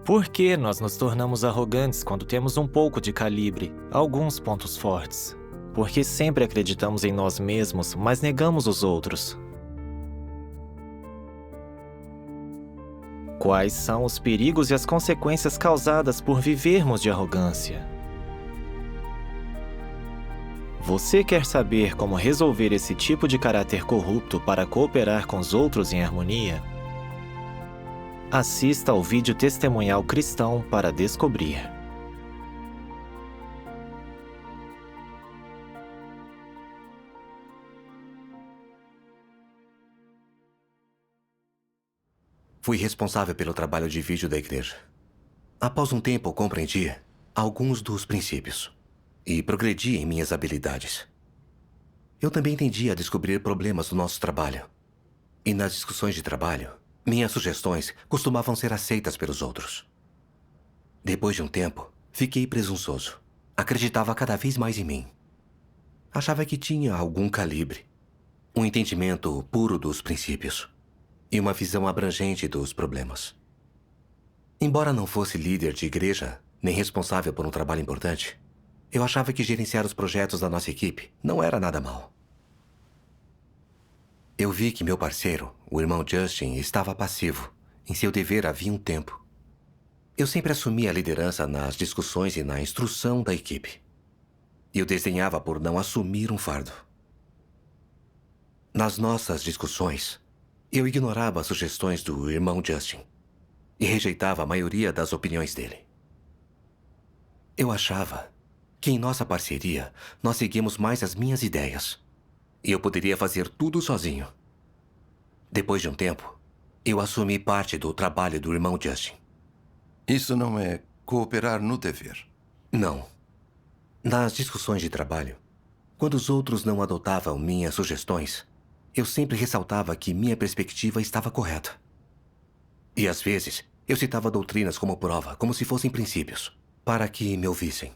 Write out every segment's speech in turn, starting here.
Por que nós nos tornamos arrogantes quando temos um pouco de calibre, alguns pontos fortes? Porque sempre acreditamos em nós mesmos, mas negamos os outros. Quais são os perigos e as consequências causadas por vivermos de arrogância? Você quer saber como resolver esse tipo de caráter corrupto para cooperar com os outros em harmonia? Assista ao vídeo testemunhal cristão para descobrir. Fui responsável pelo trabalho de vídeo da igreja. Após um tempo, compreendi alguns dos princípios e progredi em minhas habilidades. Eu também tendi a descobrir problemas do nosso trabalho. E nas discussões de trabalho, minhas sugestões costumavam ser aceitas pelos outros. Depois de um tempo, fiquei presunçoso. Acreditava cada vez mais em mim. Achava que tinha algum calibre, um entendimento puro dos princípios e uma visão abrangente dos problemas. Embora não fosse líder de igreja, nem responsável por um trabalho importante, eu achava que gerenciar os projetos da nossa equipe não era nada mal. Eu vi que meu parceiro, o irmão Justin, estava passivo em seu dever havia um tempo. Eu sempre assumia a liderança nas discussões e na instrução da equipe. Eu desdenhava por não assumir um fardo. Nas nossas discussões, eu ignorava as sugestões do irmão Justin e rejeitava a maioria das opiniões dele. Eu achava que em nossa parceria nós seguimos mais as minhas ideias e eu poderia fazer tudo sozinho. Depois de um tempo, eu assumi parte do trabalho do irmão Justin. Isso não é cooperar no dever. Não. Nas discussões de trabalho, quando os outros não adotavam minhas sugestões, eu sempre ressaltava que minha perspectiva estava correta. E às vezes, eu citava doutrinas como prova, como se fossem princípios, para que me ouvissem.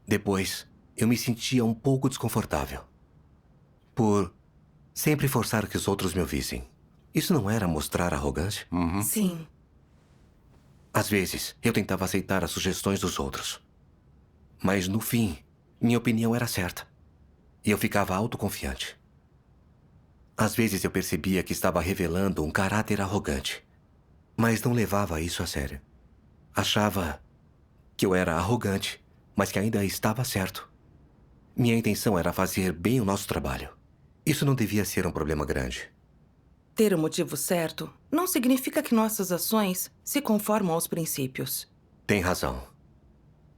Depois, eu me sentia um pouco desconfortável por sempre forçar que os outros me ouvissem. Isso não era mostrar arrogância? Sim. Às vezes, eu tentava aceitar as sugestões dos outros. Mas, no fim, minha opinião era certa. E eu ficava autoconfiante. Às vezes, eu percebia que estava revelando um caráter arrogante. Mas não levava isso a sério. Achava que eu era arrogante, mas que ainda estava certo. Minha intenção era fazer bem o nosso trabalho. Isso não devia ser um problema grande. Ter o motivo certo não significa que nossas ações se conformam aos princípios. Tem razão.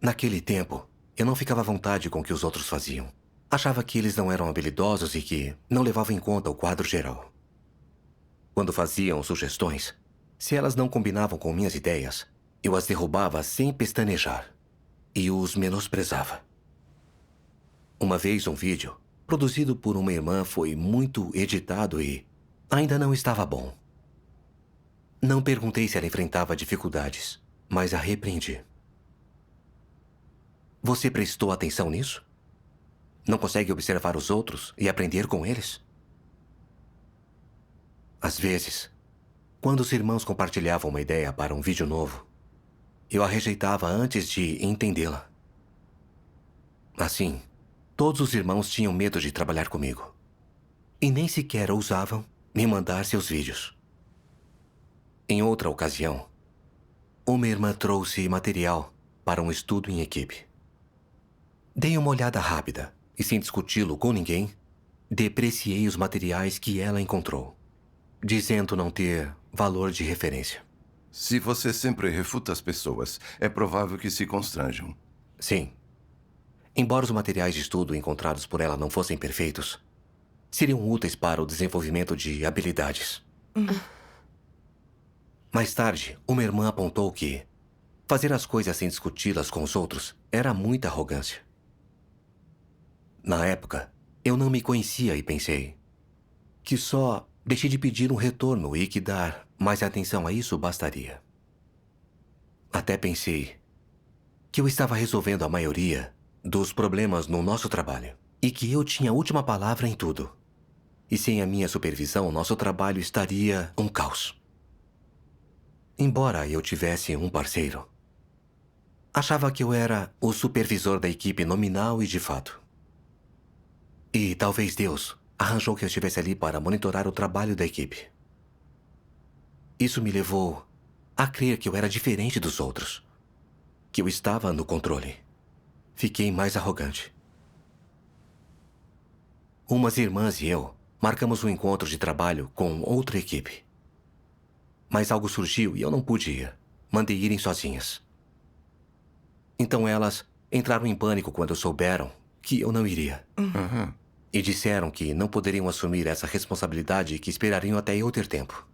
Naquele tempo, eu não ficava à vontade com o que os outros faziam. Achava que eles não eram habilidosos e que não levavam em conta o quadro geral. Quando faziam sugestões, se elas não combinavam com minhas ideias, eu as derrubava sem pestanejar e os menosprezava. Uma vez um vídeo, produzido por uma irmã, foi muito editado e ainda não estava bom. Não perguntei se ela enfrentava dificuldades, mas a repreendi. Você prestou atenção nisso? Não consegue observar os outros e aprender com eles? Às vezes, quando os irmãos compartilhavam uma ideia para um vídeo novo, eu a rejeitava antes de entendê-la. Assim, todos os irmãos tinham medo de trabalhar comigo. E nem sequer ousavam me mandar seus vídeos. Em outra ocasião, uma irmã trouxe material para um estudo em equipe. Dei uma olhada rápida e, sem discuti-lo com ninguém, depreciei os materiais que ela encontrou, dizendo não ter valor de referência. Se você sempre refuta as pessoas, é provável que se constranjam. Sim. Embora os materiais de estudo encontrados por ela não fossem perfeitos, seriam úteis para o desenvolvimento de habilidades. Mais tarde, uma irmã apontou que fazer as coisas sem discuti-las com os outros era muita arrogância. Na época, eu não me conhecia e pensei que só deixei de pedir um retorno e que dar mais atenção a isso bastaria. Até pensei que eu estava resolvendo a maioria dos problemas no nosso trabalho e que eu tinha a última palavra em tudo. E sem a minha supervisão, nosso trabalho estaria um caos. embora eu tivesse um parceiro, achava que eu era o supervisor da equipe nominal e de fato. E talvez Deus arranjou que eu estivesse ali para monitorar o trabalho da equipe. Isso me levou a crer que eu era diferente dos outros, que eu estava no controle. Fiquei mais arrogante. Umas irmãs e eu marcamos um encontro de trabalho com outra equipe. Mas algo surgiu e eu não pude ir. Mandei irem sozinhas. Então elas entraram em pânico quando souberam que eu não iria. Aham. E disseram que não poderiam assumir essa responsabilidade e que esperariam até eu ter tempo.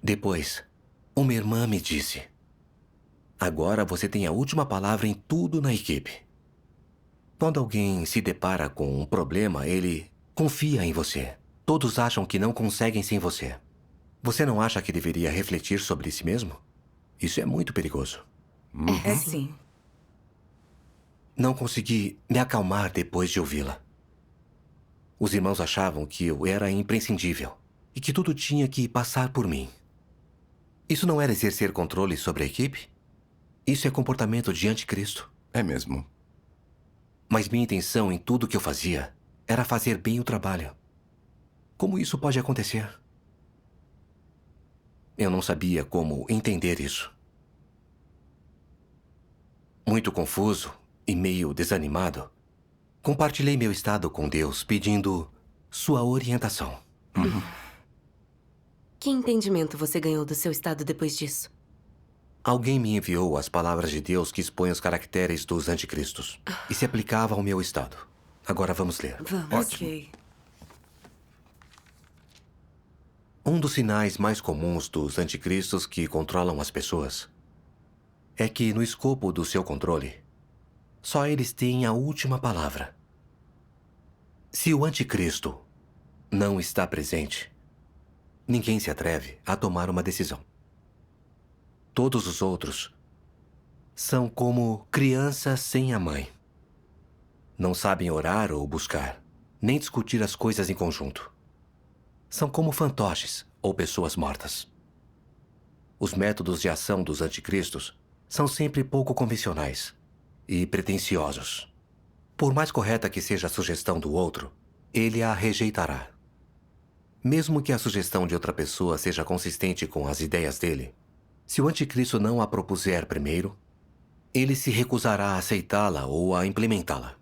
Depois, uma irmã me disse: agora você tem a última palavra em tudo na equipe. Quando alguém se depara com um problema, ele confia em você. Todos acham que não conseguem sem você. Você não acha que deveria refletir sobre si mesmo? Isso é muito perigoso. É sim. Não consegui me acalmar depois de ouvi-la. Os irmãos achavam que eu era imprescindível e que tudo tinha que passar por mim. Isso não era exercer controle sobre a equipe? Isso é comportamento de anticristo. É mesmo. Mas minha intenção em tudo que eu fazia era fazer bem o trabalho. Como isso pode acontecer? Eu não sabia como entender isso. Muito confuso e meio desanimado, compartilhei meu estado com Deus, pedindo sua orientação. Que entendimento você ganhou do seu estado depois disso? Alguém me enviou as palavras de Deus que expõem os caracteres dos anticristos e se aplicava ao meu estado. Agora vamos ler. Vamos. Ok. Um dos sinais mais comuns dos anticristos que controlam as pessoas é que, no escopo do seu controle, só eles têm a última palavra. Se o anticristo não está presente, ninguém se atreve a tomar uma decisão. Todos os outros são como crianças sem a mãe. Não sabem orar ou buscar, nem discutir as coisas em conjunto. São como fantoches ou pessoas mortas. Os métodos de ação dos anticristos são sempre pouco convencionais e pretensiosos. Por mais correta que seja a sugestão do outro, ele a rejeitará. Mesmo que a sugestão de outra pessoa seja consistente com as ideias dele, se o anticristo não a propuser primeiro, ele se recusará a aceitá-la ou a implementá-la.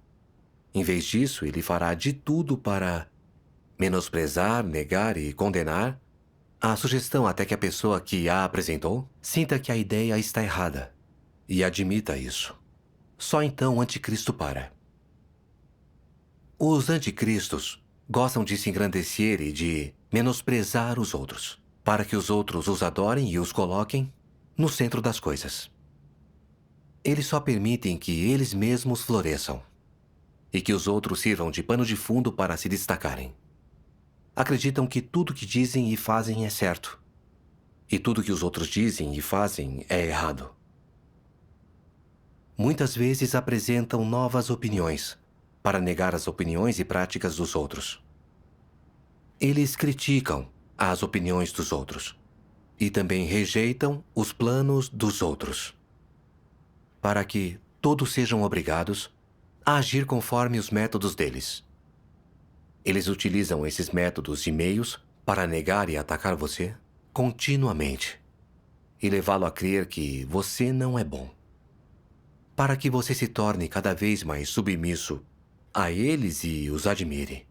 Em vez disso, ele fará de tudo para menosprezar, negar e condenar a sugestão até que a pessoa que a apresentou sinta que a ideia está errada e admita isso. Só então o anticristo para. Os anticristos gostam de se engrandecer e de menosprezar os outros, para que os outros os adorem e os coloquem no centro das coisas. Eles só permitem que eles mesmos floresçam e que os outros sirvam de pano de fundo para se destacarem. Acreditam que tudo que dizem e fazem é certo, e tudo que os outros dizem e fazem é errado. Muitas vezes apresentam novas opiniões para negar as opiniões e práticas dos outros. Eles criticam as opiniões dos outros e também rejeitam os planos dos outros, para que todos sejam obrigados a agir conforme os métodos deles. Eles utilizam esses métodos e meios para negar e atacar você continuamente e levá-lo a crer que você não é bom, para que você se torne cada vez mais submisso a eles e os admire,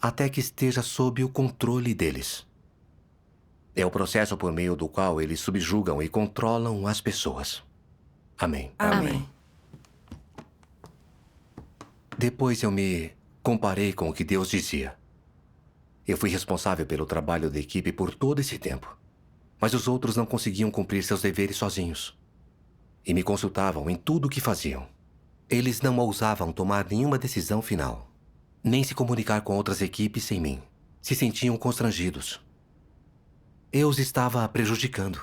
até que esteja sob o controle deles. É o processo por meio do qual eles subjugam e controlam as pessoas. Amém. Amém. Depois eu me comparei com o que Deus dizia. Eu fui responsável pelo trabalho da equipe por todo esse tempo, mas os outros não conseguiam cumprir seus deveres sozinhos e me consultavam em tudo o que faziam. Eles não ousavam tomar nenhuma decisão final, nem se comunicar com outras equipes sem mim. Se sentiam constrangidos. Eu os estava prejudicando.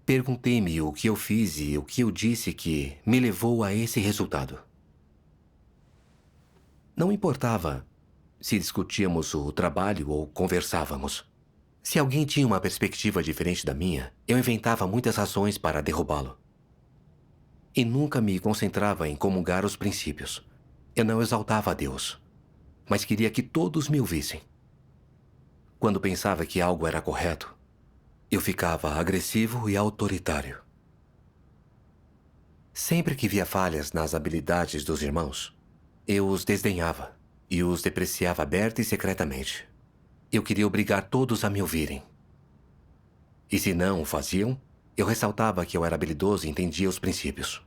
Perguntei-me o que eu fiz e o que eu disse que me levou a esse resultado. Não importava se discutíamos o trabalho ou conversávamos. Se alguém tinha uma perspectiva diferente da minha, eu inventava muitas razões para derrubá-lo. E nunca me concentrava em comungar os princípios. Eu não exaltava a Deus, mas queria que todos me ouvissem. Quando pensava que algo era correto, eu ficava agressivo e autoritário. Sempre que via falhas nas habilidades dos irmãos, eu os desdenhava e os depreciava aberta e secretamente. Eu queria obrigar todos a me ouvirem. E se não o faziam, eu ressaltava que eu era habilidoso e entendia os princípios.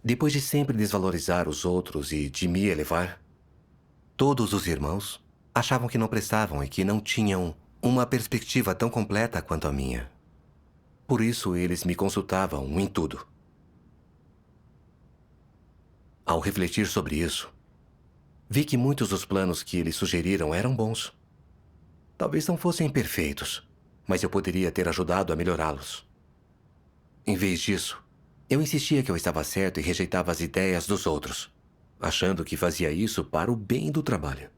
Depois de sempre desvalorizar os outros e de me elevar, todos os irmãos achavam que não prestavam e que não tinham uma perspectiva tão completa quanto a minha. Por isso, eles me consultavam em tudo. Ao refletir sobre isso, vi que muitos dos planos que eles sugeriram eram bons. Talvez não fossem perfeitos, mas eu poderia ter ajudado a melhorá-los. Em vez disso, eu insistia que eu estava certo e rejeitava as ideias dos outros, achando que fazia isso para o bem do trabalho.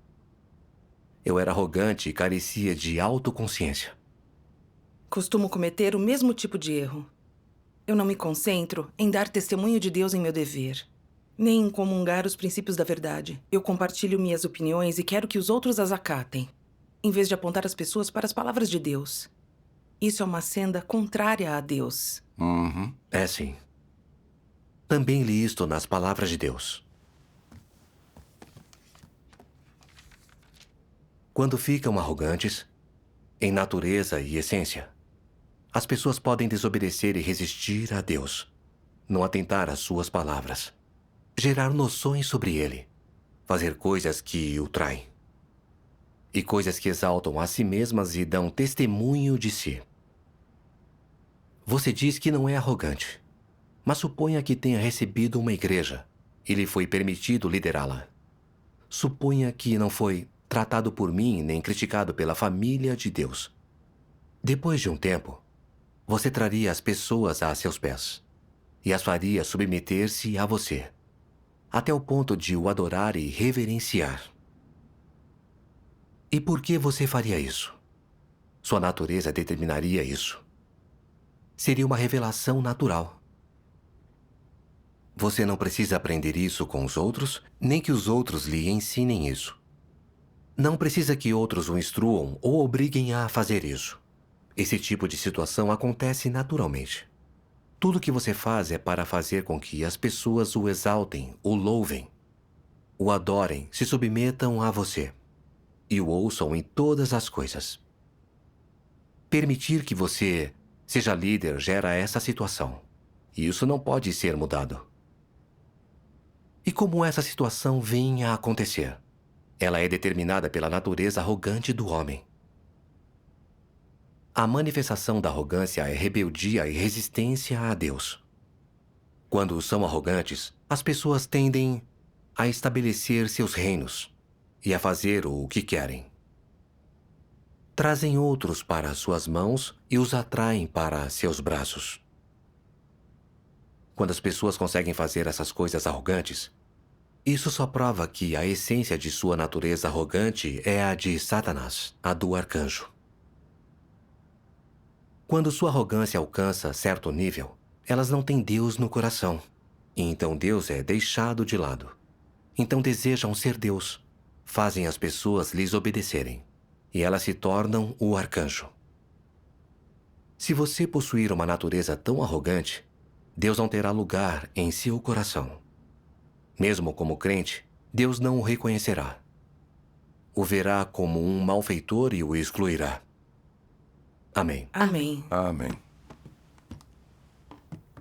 Eu era arrogante e carecia de autoconsciência. Costumo cometer o mesmo tipo de erro. Eu não me concentro em dar testemunho de Deus em meu dever, nem em comungar os princípios da verdade. Eu compartilho minhas opiniões e quero que os outros as acatem, em vez de apontar as pessoas para as palavras de Deus. Isso é uma senda contrária a Deus. Uhum. É sim. Também li isto nas palavras de Deus. Quando ficam arrogantes, em natureza e essência, as pessoas podem desobedecer e resistir a Deus, não atentar às suas palavras, gerar noções sobre Ele, fazer coisas que o traem, e coisas que exaltam a si mesmas e dão testemunho de si. Você diz que não é arrogante, mas suponha que tenha recebido uma igreja e lhe foi permitido liderá-la. Suponha que não foi tratado por mim nem criticado pela família de Deus. Depois de um tempo, você traria as pessoas a seus pés e as faria submeter-se a você, até o ponto de o adorar e reverenciar. E por que você faria isso? Sua natureza determinaria isso. Seria uma revelação natural. Você não precisa aprender isso com os outros, nem que os outros lhe ensinem isso. Não precisa que outros o instruam ou obriguem a fazer isso. Esse tipo de situação acontece naturalmente. Tudo que você faz é para fazer com que as pessoas o exaltem, o louvem, o adorem, se submetam a você e o ouçam em todas as coisas. Permitir que você seja líder gera essa situação, e isso não pode ser mudado. E como essa situação vem a acontecer? Ela é determinada pela natureza arrogante do homem. A manifestação da arrogância é rebeldia e resistência a Deus. Quando são arrogantes, as pessoas tendem a estabelecer seus reinos e a fazer o que querem. Trazem outros para suas mãos e os atraem para seus braços. Quando as pessoas conseguem fazer essas coisas arrogantes, isso só prova que a essência de sua natureza arrogante é a de Satanás, a do arcanjo. Quando sua arrogância alcança certo nível, elas não têm Deus no coração, e então Deus é deixado de lado. Então desejam ser Deus, fazem as pessoas lhes obedecerem, e elas se tornam o arcanjo. Se você possuir uma natureza tão arrogante, Deus não terá lugar em seu coração. Mesmo como crente, Deus não o reconhecerá. O verá como um malfeitor e o excluirá. Amém. Amém. Amém.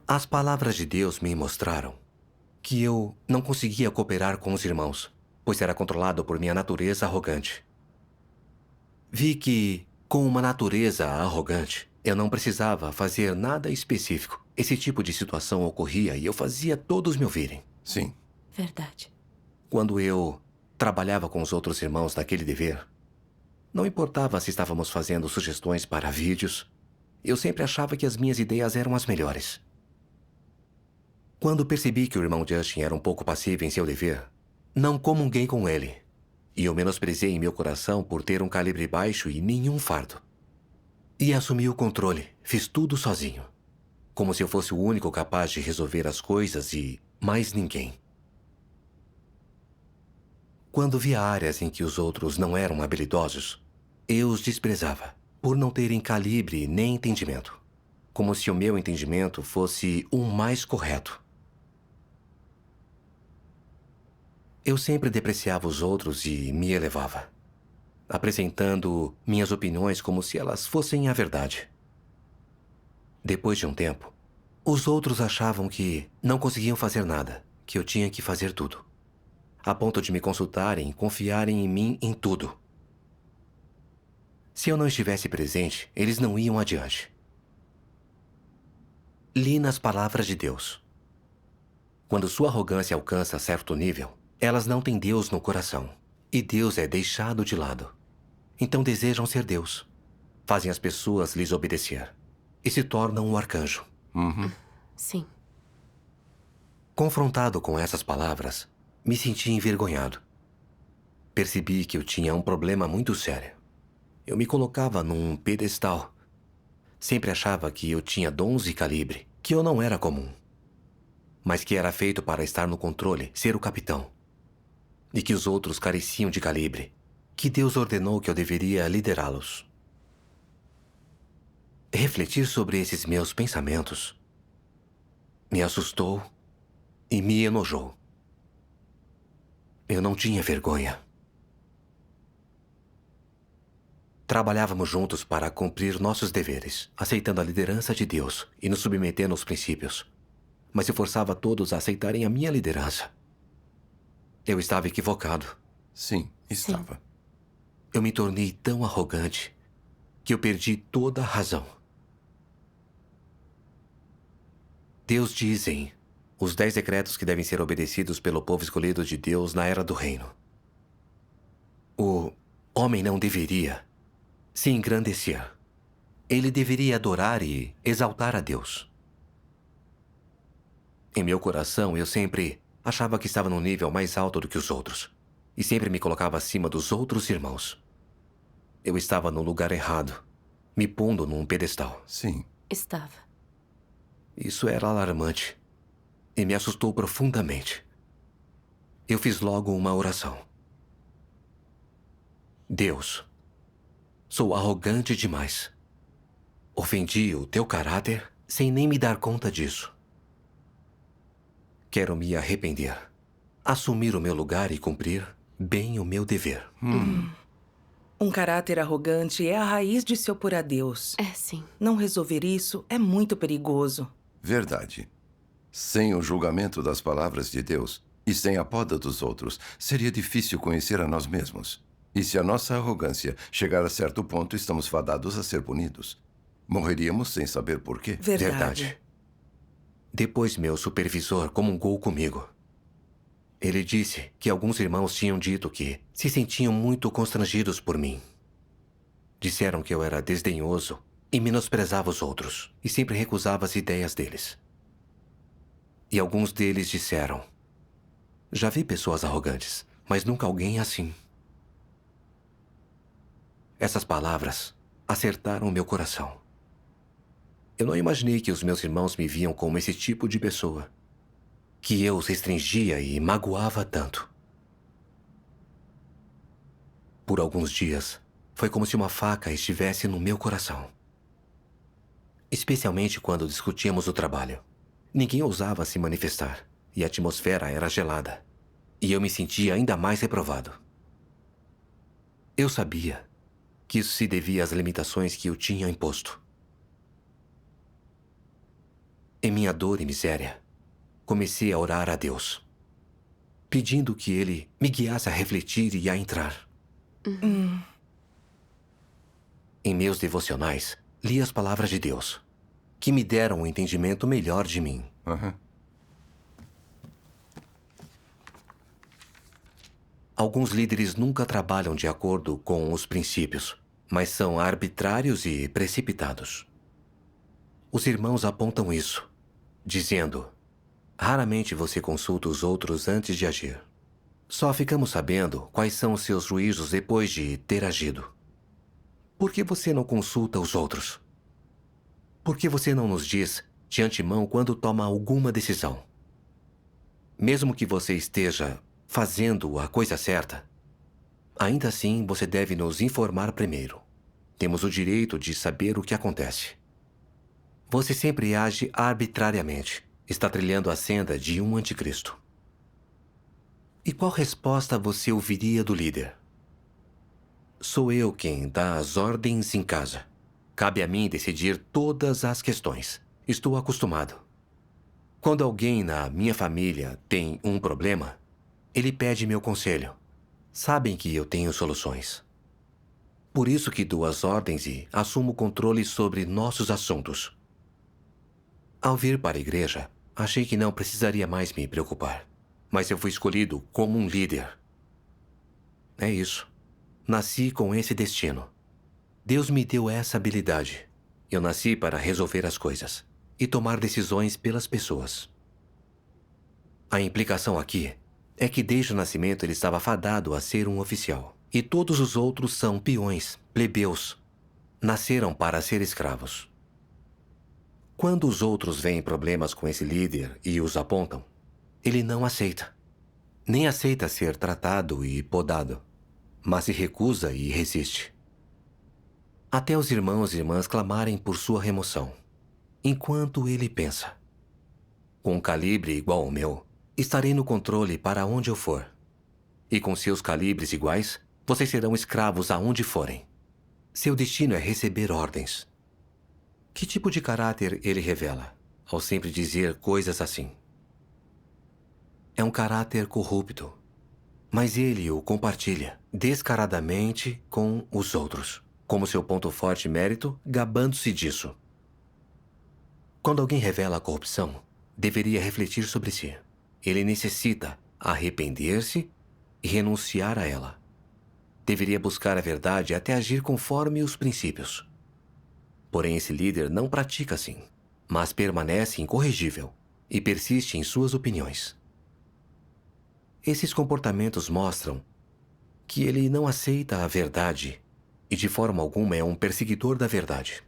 As palavras de Deus me mostraram que eu não conseguia cooperar com os irmãos, pois era controlado por minha natureza arrogante. Vi que, com uma natureza arrogante, eu não precisava fazer nada específico. Esse tipo de situação ocorria e eu fazia todos me ouvirem. Sim. Verdade. Quando eu trabalhava com os outros irmãos naquele dever, não importava se estávamos fazendo sugestões para vídeos, eu sempre achava que as minhas ideias eram as melhores. Quando percebi que o irmão Justin era um pouco passivo em seu dever, não comunguei com ele. E eu menosprezei em meu coração por ter um calibre baixo e nenhum fardo. E assumi o controle, fiz tudo sozinho. Como se eu fosse o único capaz de resolver as coisas e mais ninguém. Quando via áreas em que os outros não eram habilidosos, eu os desprezava, por não terem calibre nem entendimento. Como se o meu entendimento fosse o mais correto. Eu sempre depreciava os outros e me elevava, apresentando minhas opiniões como se elas fossem a verdade. Depois de um tempo, os outros achavam que não conseguiam fazer nada, que eu tinha que fazer tudo, a ponto de me consultarem e confiarem em mim em tudo. Se eu não estivesse presente, eles não iam adiante. Li nas palavras de Deus. Quando sua arrogância alcança certo nível, elas não têm Deus no coração, e Deus é deixado de lado. Então desejam ser Deus, fazem as pessoas lhes obedecer, e se tornam um arcanjo. Sim. Confrontado com essas palavras, me senti envergonhado. Percebi que eu tinha um problema muito sério. Eu me colocava num pedestal. Sempre achava que eu tinha dons e calibre, que eu não era comum, mas que era feito para estar no controle, ser o capitão. E que os outros careciam de calibre, que Deus ordenou que eu deveria liderá-los. Refletir sobre esses meus pensamentos me assustou e me enojou. Eu não tinha vergonha. Trabalhávamos juntos para cumprir nossos deveres, aceitando a liderança de Deus e nos submetendo aos princípios. Mas eu forçava todos a aceitarem a minha liderança. Eu estava equivocado. Sim, estava. Eu me tornei tão arrogante que eu perdi toda a razão. Deus diz em os 10 decretos que devem ser obedecidos pelo povo escolhido de Deus na era do reino. O homem não deveria se engrandecer. Ele deveria adorar e exaltar a Deus. Em meu coração, eu sempre achava que estava num nível mais alto do que os outros. E sempre me colocava acima dos outros irmãos. Eu estava no lugar errado, me pondo num pedestal. Sim. Estava. Isso era alarmante e me assustou profundamente. Eu fiz logo uma oração. Deus, sou arrogante demais. Ofendi o teu caráter sem nem me dar conta disso. Quero me arrepender, assumir o meu lugar e cumprir bem o meu dever. Um caráter arrogante é a raiz de se opor a Deus. É, sim. Não resolver isso é muito perigoso. Verdade. Sem o julgamento das palavras de Deus e sem a poda dos outros, seria difícil conhecer a nós mesmos. E se a nossa arrogância chegar a certo ponto, estamos fadados a ser punidos. Morreríamos sem saber por quê. Verdade. Depois meu supervisor comungou comigo. Ele disse que alguns irmãos tinham dito que se sentiam muito constrangidos por mim. Disseram que eu era desdenhoso e menosprezava os outros, e sempre recusava as ideias deles. E alguns deles disseram: já vi pessoas arrogantes, mas nunca alguém assim. Essas palavras acertaram meu coração. Eu não imaginei que os meus irmãos me viam como esse tipo de pessoa, que eu os restringia e magoava tanto. Por alguns dias, foi como se uma faca estivesse no meu coração. Especialmente quando discutíamos o trabalho. Ninguém ousava se manifestar, e a atmosfera era gelada. E eu me sentia ainda mais reprovado. Eu sabia que isso se devia às limitações que eu tinha imposto. Em minha dor e miséria, comecei a orar a Deus, pedindo que Ele me guiasse a refletir e a entrar. Em meus devocionais, li as palavras de Deus, que me deram um entendimento melhor de mim. Alguns líderes nunca trabalham de acordo com os princípios, mas são arbitrários e precipitados. Os irmãos apontam isso, dizendo: raramente você consulta os outros antes de agir. Só ficamos sabendo quais são os seus juízos depois de ter agido. Por que você não consulta os outros? Por que você não nos diz de antemão quando toma alguma decisão? Mesmo que você esteja fazendo a coisa certa, ainda assim você deve nos informar primeiro. Temos o direito de saber o que acontece. Você sempre age arbitrariamente. Está trilhando a senda de um anticristo. E qual resposta você ouviria do líder? Sou eu quem dá as ordens em casa. Cabe a mim decidir todas as questões. Estou acostumado. Quando alguém na minha família tem um problema, ele pede meu conselho. Sabem que eu tenho soluções. Por isso que dou as ordens e assumo o controle sobre nossos assuntos. Ao vir para a igreja, achei que não precisaria mais me preocupar. Mas eu fui escolhido como um líder. É isso. Nasci com esse destino. Deus me deu essa habilidade. Eu nasci para resolver as coisas e tomar decisões pelas pessoas. A implicação aqui é que desde o nascimento ele estava fadado a ser um oficial. E todos os outros são peões, plebeus. Nasceram para ser escravos. Quando os outros veem problemas com esse líder e os apontam, ele não aceita. Nem aceita ser tratado e podado, mas se recusa e resiste. Até os irmãos e irmãs clamarem por sua remoção, enquanto ele pensa: com um calibre igual ao meu, estarei no controle para onde eu for. E com seus calibres iguais, vocês serão escravos aonde forem. Seu destino é receber ordens. Que tipo de caráter ele revela ao sempre dizer coisas assim? É um caráter corrupto, mas ele o compartilha descaradamente com os outros, como seu ponto forte e mérito, gabando-se disso. Quando alguém revela a corrupção, deveria refletir sobre si. Ele necessita arrepender-se e renunciar a ela. Deveria buscar a verdade até agir conforme os princípios. Porém, esse líder não pratica assim, mas permanece incorrigível e persiste em suas opiniões. Esses comportamentos mostram que ele não aceita a verdade e de forma alguma é um perseguidor da verdade.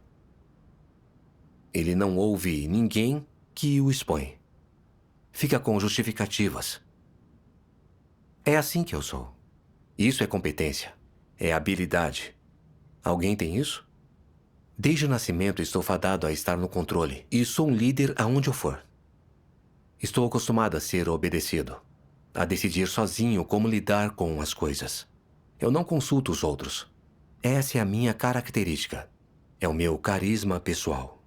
Ele não ouve ninguém que o expõe. Fica com justificativas. É assim que eu sou. Isso é competência. É habilidade. Alguém tem isso? Desde o nascimento estou fadado a estar no controle e sou um líder aonde eu for. Estou acostumado a ser obedecido, a decidir sozinho como lidar com as coisas. Eu não consulto os outros. Essa é a minha característica. É o meu carisma pessoal.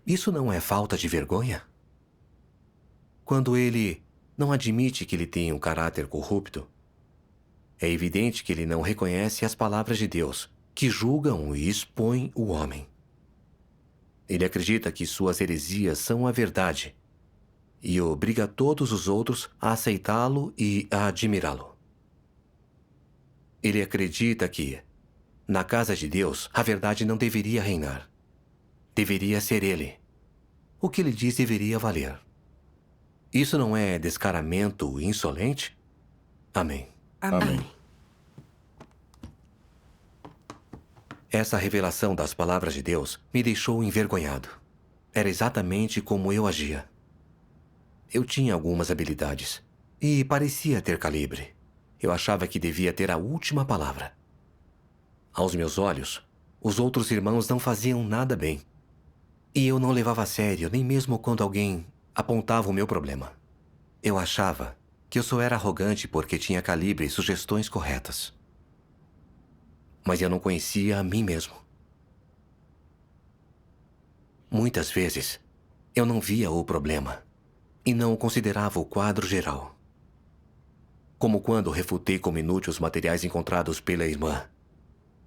Isso não é falta de vergonha? Quando ele não admite que ele tem um caráter corrupto, é evidente que ele não reconhece as palavras de Deus, que julgam e expõem o homem. Ele acredita que suas heresias são a verdade e obriga todos os outros a aceitá-lo e a admirá-lo. Ele acredita que, na casa de Deus, a verdade não deveria reinar. Deveria ser ele. O que ele diz deveria valer. Isso não é descaramento insolente? Amém. Amém. Essa revelação das palavras de Deus me deixou envergonhado. Era exatamente como eu agia. Eu tinha algumas habilidades e parecia ter calibre. Eu achava que devia ter a última palavra. Aos meus olhos, os outros irmãos não faziam nada bem. E eu não levava a sério, nem mesmo quando alguém apontava o meu problema. Eu achava que eu só era arrogante porque tinha calibre e sugestões corretas. Mas eu não conhecia a mim mesmo. Muitas vezes, eu não via o problema e não considerava o quadro geral. Como quando refutei como inútil os materiais encontrados pela irmã.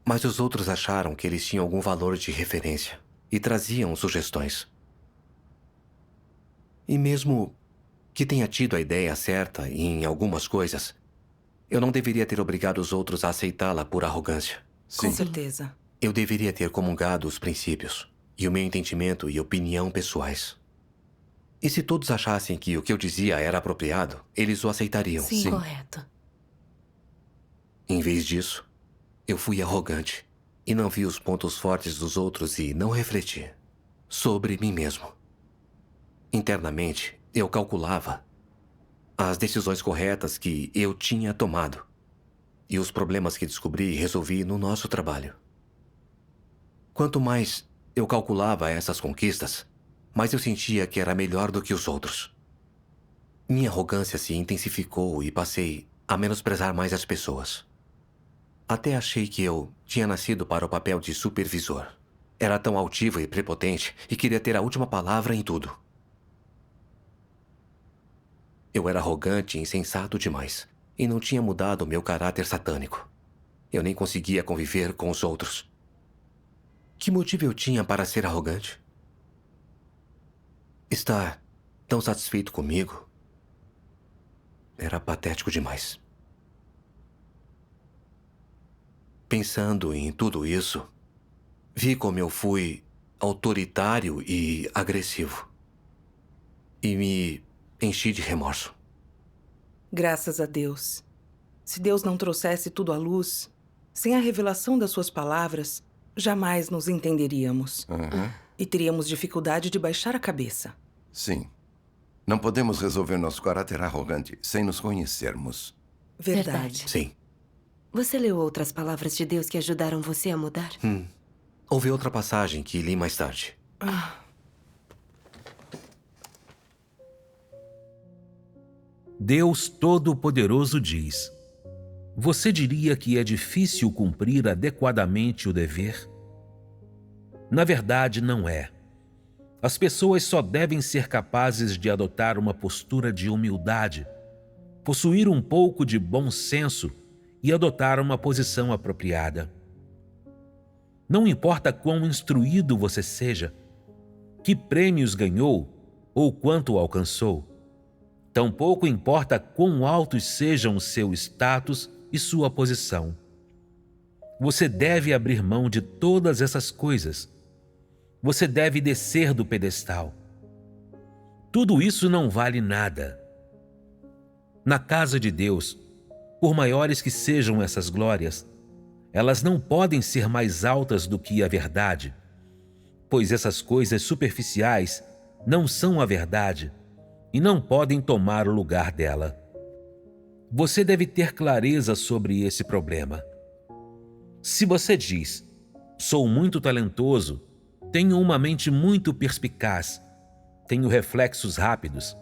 Mas os outros acharam que eles tinham algum valor de referência e traziam sugestões. E mesmo que tenha tido a ideia certa em algumas coisas, eu não deveria ter obrigado os outros a aceitá-la por arrogância. Com certeza. Eu deveria ter comungado os princípios e o meu entendimento e opinião pessoais. E se todos achassem que o que eu dizia era apropriado, eles o aceitariam. Sim, correto. Em vez disso, eu fui arrogante e não vi os pontos fortes dos outros e não refleti sobre mim mesmo. Internamente, eu calculava as decisões corretas que eu tinha tomado e os problemas que descobri e resolvi no nosso trabalho. Quanto mais eu calculava essas conquistas, mais eu sentia que era melhor do que os outros. Minha arrogância se intensificou e passei a menosprezar mais as pessoas. Até achei que eu tinha nascido para o papel de supervisor. Era tão altivo e prepotente e queria ter a última palavra em tudo. Eu era arrogante e insensato demais e não tinha mudado meu caráter satânico. Eu nem conseguia conviver com os outros. Que motivo eu tinha para ser arrogante? Estar tão satisfeito comigo era patético demais. Pensando em tudo isso, vi como eu fui autoritário e agressivo. E me enchi de remorso. Graças a Deus. Se Deus não trouxesse tudo à luz, sem a revelação das suas palavras, jamais nos entenderíamos. E teríamos dificuldade de baixar a cabeça. Sim. Não podemos resolver nosso caráter arrogante sem nos conhecermos. Verdade. Sim. Você leu outras palavras de Deus que ajudaram você a mudar? Houve outra passagem que li mais tarde. Deus Todo-Poderoso diz: você diria que é difícil cumprir adequadamente o dever? Na verdade, não é. As pessoas só devem ser capazes de adotar uma postura de humildade, possuir um pouco de bom senso e adotar uma posição apropriada. Não importa quão instruído você seja, que prêmios ganhou ou quanto alcançou. Tampouco importa quão altos sejam o seu status e sua posição. Você deve abrir mão de todas essas coisas. Você deve descer do pedestal. Tudo isso não vale nada. Na casa de Deus, por maiores que sejam essas glórias, elas não podem ser mais altas do que a verdade, pois essas coisas superficiais não são a verdade e não podem tomar o lugar dela. Você deve ter clareza sobre esse problema. Se você diz, sou muito talentoso, tenho uma mente muito perspicaz, tenho reflexos rápidos,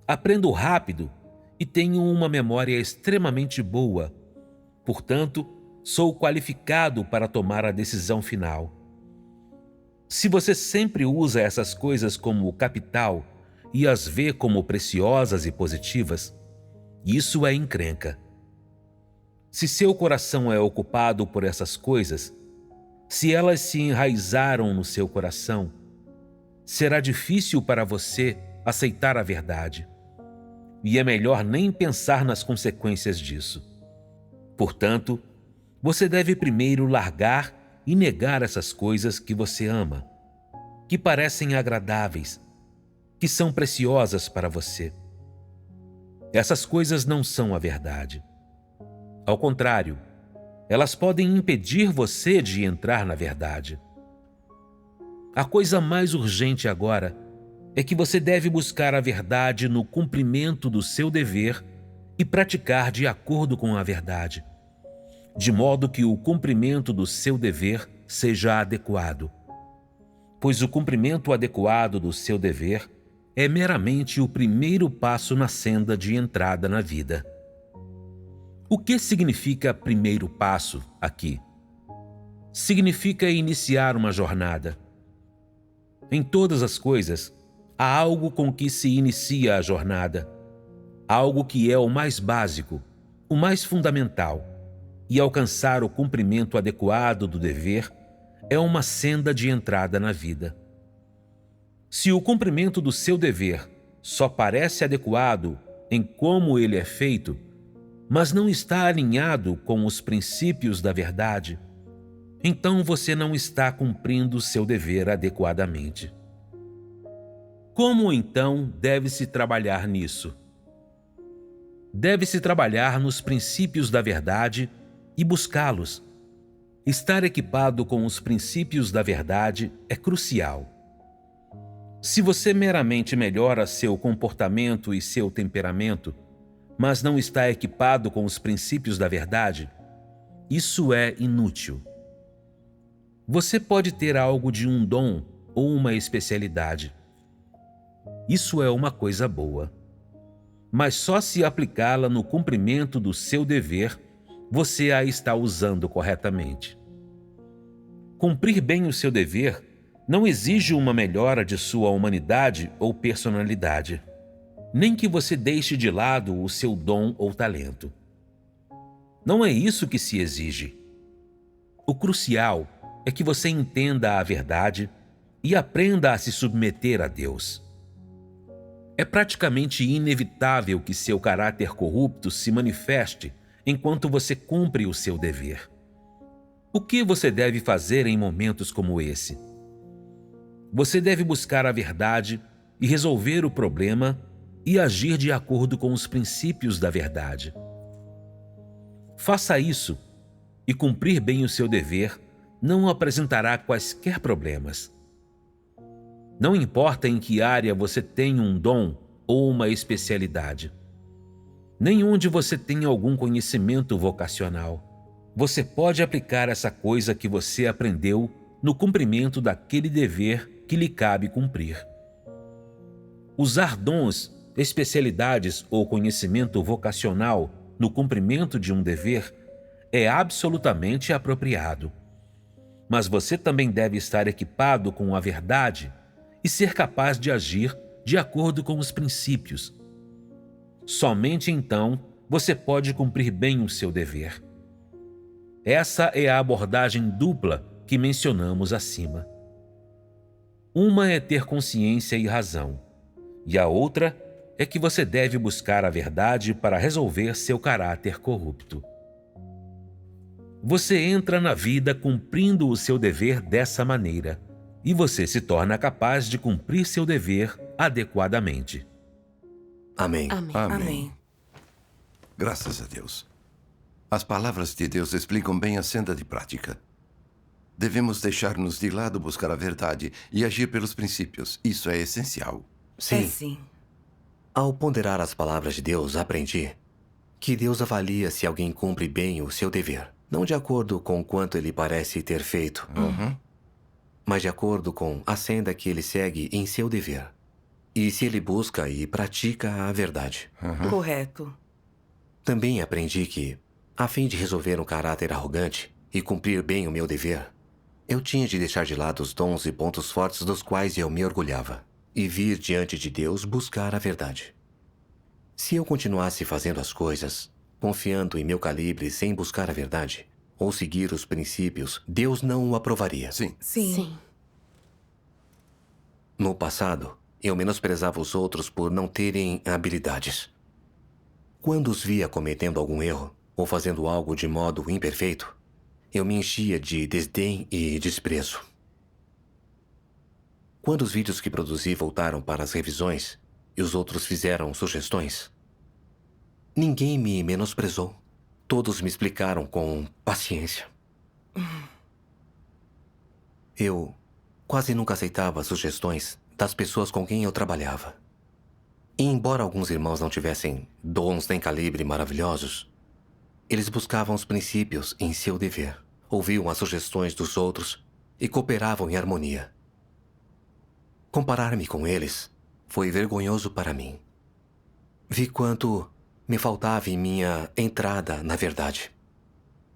aprendo rápido e tenho uma memória extremamente boa, portanto, sou qualificado para tomar a decisão final. Se você sempre usa essas coisas como capital e as vê como preciosas e positivas, isso é encrenca. Se seu coração é ocupado por essas coisas, se elas se enraizaram no seu coração, será difícil para você aceitar a verdade. E é melhor nem pensar nas consequências disso. Portanto, você deve primeiro largar e negar essas coisas que você ama, que parecem agradáveis, que são preciosas para você. Essas coisas não são a verdade. Ao contrário, elas podem impedir você de entrar na verdade. A coisa mais urgente agora é que você deve buscar a verdade no cumprimento do seu dever e praticar de acordo com a verdade, de modo que o cumprimento do seu dever seja adequado. Pois o cumprimento adequado do seu dever é meramente o primeiro passo na senda de entrada na vida. O que significa primeiro passo aqui? Significa iniciar uma jornada. Em todas as coisas, há algo com que se inicia a jornada, algo que é o mais básico, o mais fundamental, e alcançar o cumprimento adequado do dever é uma senda de entrada na vida. Se o cumprimento do seu dever só parece adequado em como ele é feito, mas não está alinhado com os princípios da verdade, então você não está cumprindo seu dever adequadamente. Como então deve-se trabalhar nisso? Deve-se trabalhar nos princípios da verdade e buscá-los. Estar equipado com os princípios da verdade é crucial. Se você meramente melhora seu comportamento e seu temperamento, mas não está equipado com os princípios da verdade, isso é inútil. Você pode ter algo de um dom ou uma especialidade. Isso é uma coisa boa. Mas só se aplicá-la no cumprimento do seu dever, você a está usando corretamente. Cumprir bem o seu dever não exige uma melhora de sua humanidade ou personalidade, nem que você deixe de lado o seu dom ou talento. Não é isso que se exige. O crucial é que você entenda a verdade e aprenda a se submeter a Deus. É praticamente inevitável que seu caráter corrupto se manifeste enquanto você cumpre o seu dever. O que você deve fazer em momentos como esse? Você deve buscar a verdade e resolver o problema e agir de acordo com os princípios da verdade. Faça isso e cumprir bem o seu dever não apresentará quaisquer problemas. Não importa em que área você tem um dom ou uma especialidade, nem onde você tem algum conhecimento vocacional, você pode aplicar essa coisa que você aprendeu no cumprimento daquele dever que lhe cabe cumprir. Usar dons, especialidades ou conhecimento vocacional no cumprimento de um dever é absolutamente apropriado. Mas você também deve estar equipado com a verdade e ser capaz de agir de acordo com os princípios. Somente então você pode cumprir bem o seu dever. Essa é a abordagem dupla que mencionamos acima. Uma é ter consciência e razão, e a outra é que você deve buscar a verdade para resolver seu caráter corrupto. Você entra na vida cumprindo o seu dever dessa maneira, e você se torna capaz de cumprir seu dever adequadamente. Amém. Amém. Amém. Graças a Deus. As palavras de Deus explicam bem a senda de prática. Devemos deixar-nos de lado buscar a verdade e agir pelos princípios. Isso é essencial. Sim. É sim. Ao ponderar as palavras de Deus, aprendi que Deus avalia se alguém cumpre bem o seu dever, não de acordo com o quanto ele parece ter feito, mas de acordo com a senda que ele segue em seu dever. E se ele busca e pratica a verdade. Correto. Também aprendi que, a fim de resolver um caráter arrogante e cumprir bem o meu dever, eu tinha de deixar de lado os dons e pontos fortes dos quais eu me orgulhava e vir diante de Deus buscar a verdade. Se eu continuasse fazendo as coisas, confiando em meu calibre sem buscar a verdade, ou seguir os princípios, Deus não o aprovaria. Sim. Sim. No passado, eu menosprezava os outros por não terem habilidades. Quando os via cometendo algum erro ou fazendo algo de modo imperfeito, eu me enchia de desdém e desprezo. Quando os vídeos que produzi voltaram para as revisões e os outros fizeram sugestões, ninguém me menosprezou. Todos me explicaram com paciência. Eu quase nunca aceitava sugestões das pessoas com quem eu trabalhava. E embora alguns irmãos não tivessem dons nem calibre maravilhosos, eles buscavam os princípios em seu dever, ouviam as sugestões dos outros e cooperavam em harmonia. Comparar-me com eles foi vergonhoso para mim. Vi quanto me faltava em minha entrada na verdade.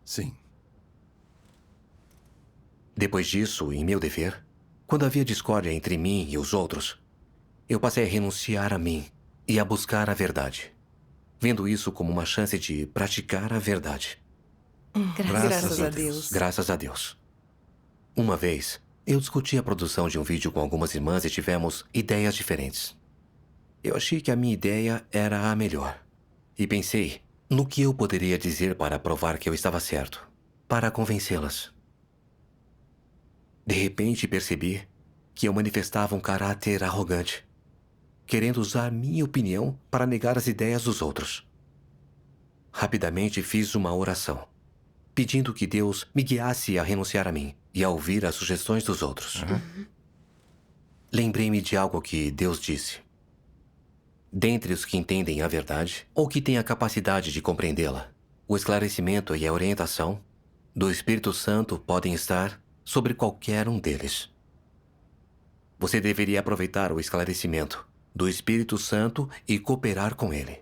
Sim. Depois disso, em meu dever, quando havia discórdia entre mim e os outros, eu passei a renunciar a mim e a buscar a verdade, vendo isso como uma chance de praticar a verdade. Graças a Deus. Graças a Deus. Uma vez, eu discuti a produção de um vídeo com algumas irmãs e tivemos ideias diferentes. Eu achei que a minha ideia era a melhor. E pensei no que eu poderia dizer para provar que eu estava certo, para convencê-las. De repente percebi que eu manifestava um caráter arrogante querendo usar minha opinião para negar as ideias dos outros. Rapidamente fiz uma oração, pedindo que Deus me guiasse a renunciar a mim e a ouvir as sugestões dos outros. Lembrei-me de algo que Deus disse. Dentre os que entendem a verdade, ou que têm a capacidade de compreendê-la, o esclarecimento e a orientação do Espírito Santo podem estar sobre qualquer um deles. Você deveria aproveitar o esclarecimento do Espírito Santo e cooperar com ele.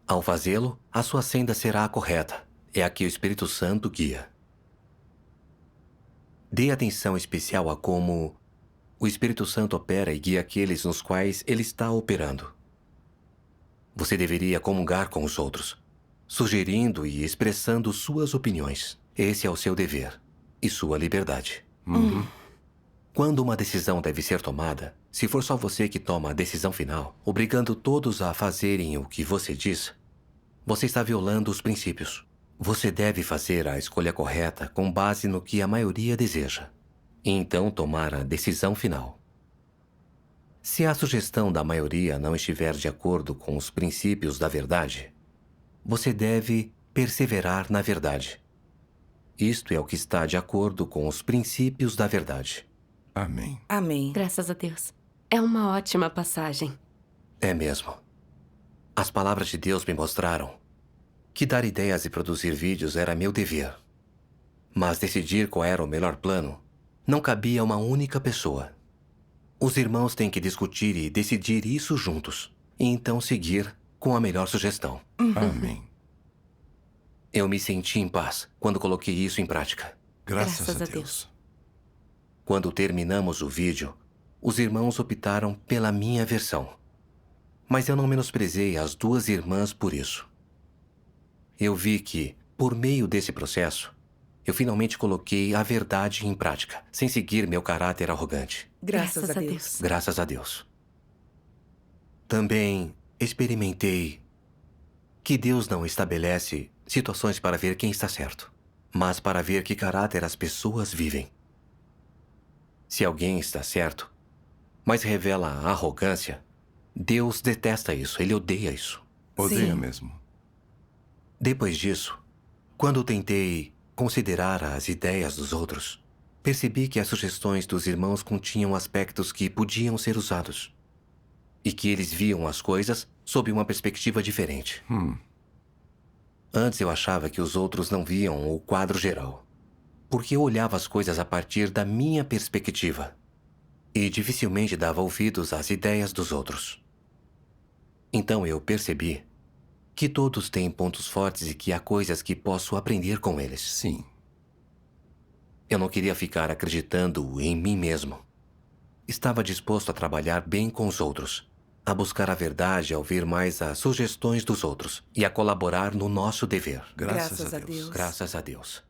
Ao fazê-lo, a sua senda será a correta. É a que o Espírito Santo guia. Dê atenção especial a como o Espírito Santo opera e guia aqueles nos quais ele está operando. Você deveria comungar com os outros, sugerindo e expressando suas opiniões. Esse é o seu dever e sua liberdade. Quando uma decisão deve ser tomada, se for só você que toma a decisão final, obrigando todos a fazerem o que você diz, você está violando os princípios. Você deve fazer a escolha correta com base no que a maioria deseja, e então tomar a decisão final. Se a sugestão da maioria não estiver de acordo com os princípios da verdade, você deve perseverar na verdade. Isto é o que está de acordo com os princípios da verdade. Amém. Amém. Graças a Deus. É uma ótima passagem. É mesmo. As palavras de Deus me mostraram que dar ideias e produzir vídeos era meu dever. Mas decidir qual era o melhor plano não cabia a uma única pessoa. Os irmãos têm que discutir e decidir isso juntos, e então seguir com a melhor sugestão. Amém. Eu me senti em paz quando coloquei isso em prática. Graças a Deus. Quando terminamos o vídeo, os irmãos optaram pela minha versão. Mas eu não menosprezei as duas irmãs por isso. Eu vi que, por meio desse processo, eu finalmente coloquei a verdade em prática, sem seguir meu caráter arrogante. Graças a Deus. Graças a Deus. Também experimentei que Deus não estabelece situações para ver quem está certo, mas para ver que caráter as pessoas vivem. Se alguém está certo, mas revela arrogância, Deus detesta isso, ele odeia isso. Odeia Sim. mesmo. Depois disso, quando tentei considerar as ideias dos outros, percebi que as sugestões dos irmãos continham aspectos que podiam ser usados e que eles viam as coisas sob uma perspectiva diferente. Antes eu achava que os outros não viam o quadro geral, porque eu olhava as coisas a partir da minha perspectiva e dificilmente dava ouvidos às ideias dos outros. Então eu percebi que todos têm pontos fortes e que há coisas que posso aprender com eles. Sim. Eu não queria ficar acreditando em mim mesmo. Estava disposto a trabalhar bem com os outros, a buscar a verdade, a ouvir mais as sugestões dos outros e a colaborar no nosso dever. Graças a Deus. Deus. Graças a Deus.